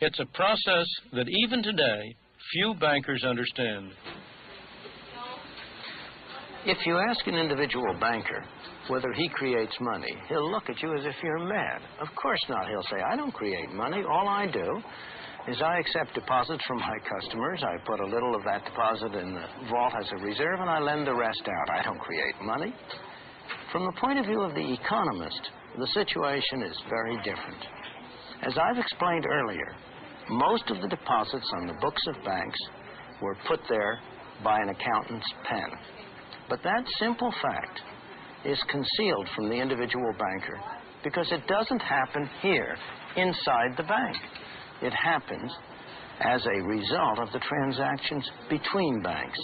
It's a process that even today, few bankers understand. If you ask an individual banker whether he creates money, he'll look at you as if you're mad. Of course not. He'll say, I don't create money. All I do is I accept deposits from my customers. I put a little of that deposit in the vault as a reserve, and I lend the rest out. I don't create money. From the point of view of the economist, the situation is very different. As I've explained earlier, most of the deposits on the books of banks were put there by an accountant's pen. But that simple fact is concealed from the individual banker because it doesn't happen here inside the bank. It happens as a result of the transactions between banks.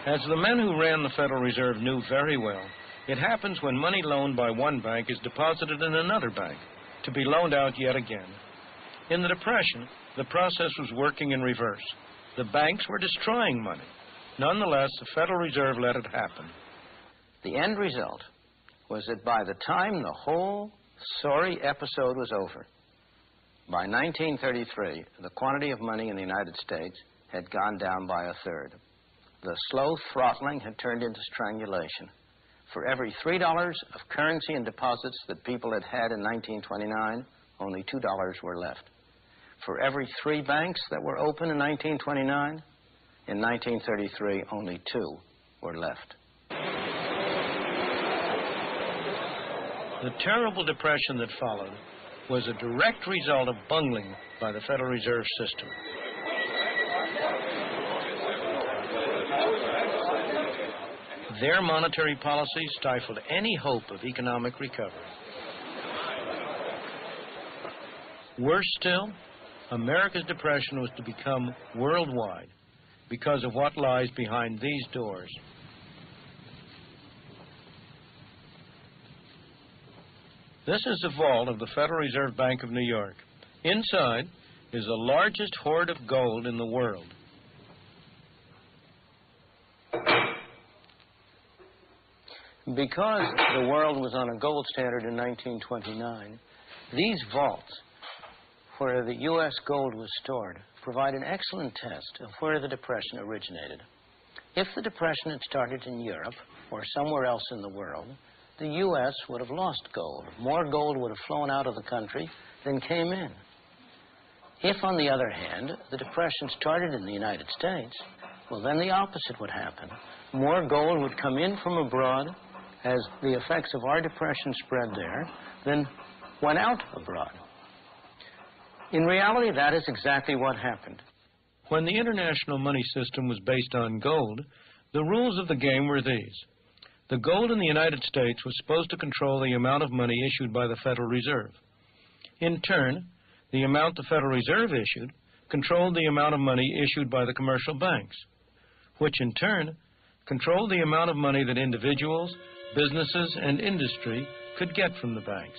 As the men who ran the Federal Reserve knew very well, it happens when money loaned by one bank is deposited in another bank to be loaned out yet again. In the Depression, the process was working in reverse. The banks were destroying money. Nonetheless, the Federal Reserve let it happen. The end result was that by the time the whole sorry episode was over, by 1933, the quantity of money in the United States had gone down by a third. The slow throttling had turned into strangulation. For every $3 of currency and deposits that people had had in 1929, only $2 were left. For every 3 banks that were open in 1929, in 1933, only 2 were left. The terrible depression that followed was a direct result of bungling by the Federal Reserve System. Their monetary policy stifled any hope of economic recovery. Worse still, America's depression was to become worldwide because of what lies behind these doors. This is the vault of the Federal Reserve Bank of New York. Inside is the largest hoard of gold in the world. Because the world was on a gold standard in 1929, these vaults, where the U.S. gold was stored, provide an excellent test of where the Depression originated. If the Depression had started in Europe or somewhere else in the world, the U.S. would have lost gold. More gold would have flown out of the country than came in. If, on the other hand, the Depression started in the United States, well, then the opposite would happen. More gold would come in from abroad as the effects of our depression spread there than went out abroad. In reality, that is exactly what happened. When the international money system was based on gold, the rules of the game were these. The gold in the United States was supposed to control the amount of money issued by the Federal Reserve. In turn, the amount the Federal Reserve issued controlled the amount of money issued by the commercial banks, which in turn controlled the amount of money that individuals, businesses, and industry could get from the banks.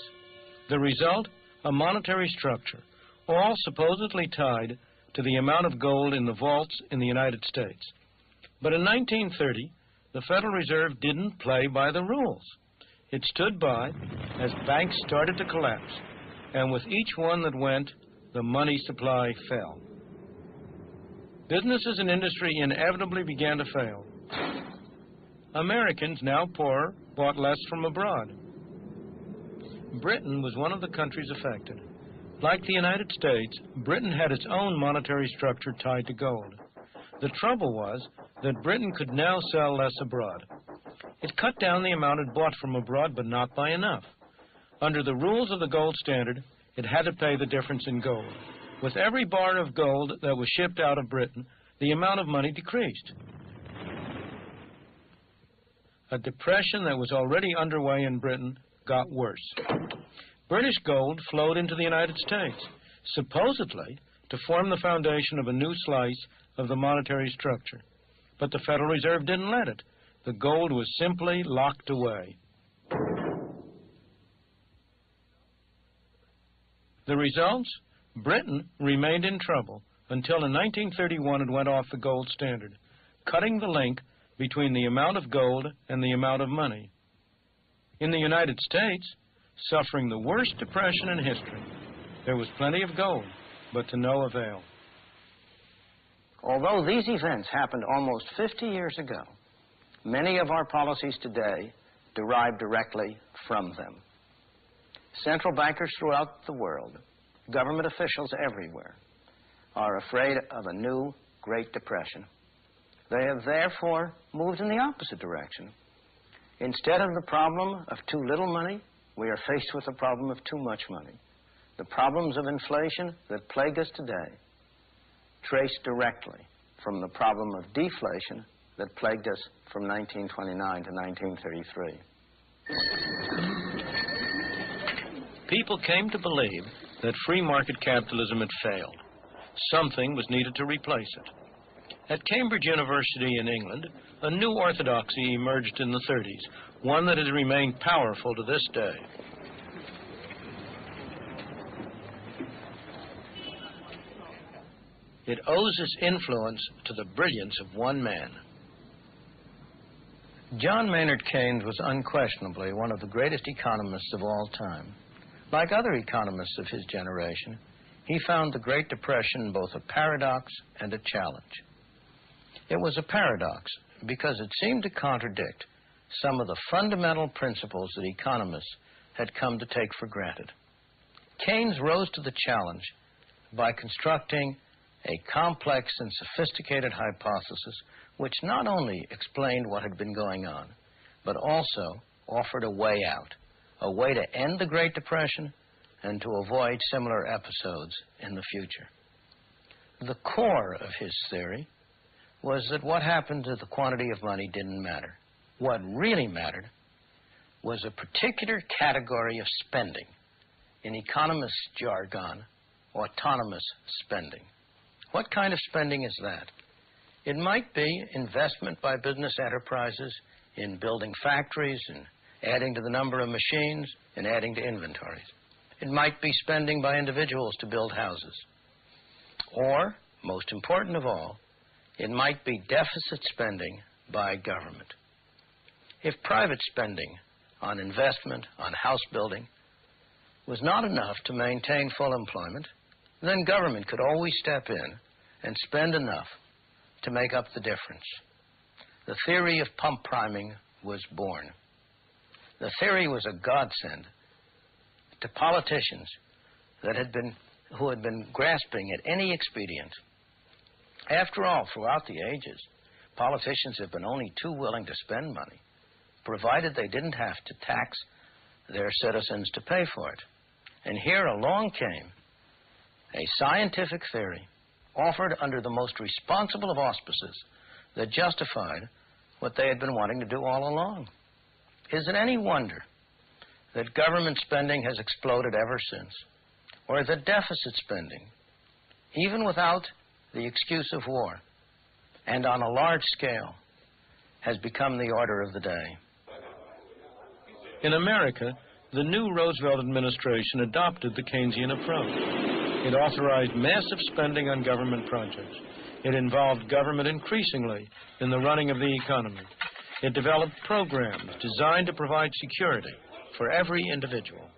The result, a monetary structure, all supposedly tied to the amount of gold in the vaults in the United States. But in 1930, the Federal Reserve didn't play by the rules. It stood by as banks started to collapse, and with each one that went, the money supply fell. Businesses and industry inevitably began to fail. Americans, now poorer, bought less from abroad. Britain was one of the countries affected. Like the United States, Britain had its own monetary structure tied to gold. The trouble was that Britain could now sell less abroad. It cut down the amount it bought from abroad, but not by enough. Under the rules of the gold standard, it had to pay the difference in gold. With every bar of gold that was shipped out of Britain, the amount of money decreased. A depression that was already underway in Britain got worse. British gold flowed into the United States, supposedly to form the foundation of a new slice of the monetary structure. But the Federal Reserve didn't let it. The gold was simply locked away. The results? Britain remained in trouble until in 1931 it went off the gold standard, cutting the link between the amount of gold and the amount of money. In the United States, suffering the worst depression in history, There was plenty of gold, but to no avail. Although these events happened almost 50 years ago, many of our policies today derive directly from them. Central bankers throughout the world, government officials everywhere, are afraid of a new Great Depression. They have therefore moved in the opposite direction. Instead of the problem of too little money, we are faced with the problem of too much money. The problems of inflation that plague us today trace directly from the problem of deflation that plagued us from 1929 to 1933. People came to believe that free market capitalism had failed. Something was needed to replace it. At Cambridge University in England, a new orthodoxy emerged in the 30s, one that has remained powerful to this day. It owes its influence to the brilliance of one man. John Maynard Keynes was unquestionably one of the greatest economists of all time. Like other economists of his generation, he found the Great Depression both a paradox and a challenge. It was a paradox because it seemed to contradict some of the fundamental principles that economists had come to take for granted. Keynes rose to the challenge by constructing a complex and sophisticated hypothesis which not only explained what had been going on, but also offered a way out, a way to end the Great Depression and to avoid similar episodes in the future. The core of his theory was that what happened to the quantity of money didn't matter. What really mattered was a particular category of spending, in economists' jargon, autonomous spending. What kind of spending is that? It might be investment by business enterprises in building factories and adding to the number of machines and adding to inventories. It might be spending by individuals to build houses. Or, most important of all, it might be deficit spending by government. If private spending on investment, on house building, was not enough to maintain full employment, then government could always step in and spend enough to make up the difference. The theory of pump priming was born. The theory was a godsend to politicians who had been grasping at any expedient. After all, throughout the ages, politicians have been only too willing to spend money, provided they didn't have to tax their citizens to pay for it. And here along came a scientific theory offered under the most responsible of auspices that justified what they had been wanting to do all along. Is it any wonder that government spending has exploded ever since, or that deficit spending, even without the excuse of war, and on a large scale, has become the order of the day? In America, the new Roosevelt administration adopted the Keynesian approach. It authorized massive spending on government projects. It involved government increasingly in the running of the economy. It developed programs designed to provide security for every individual.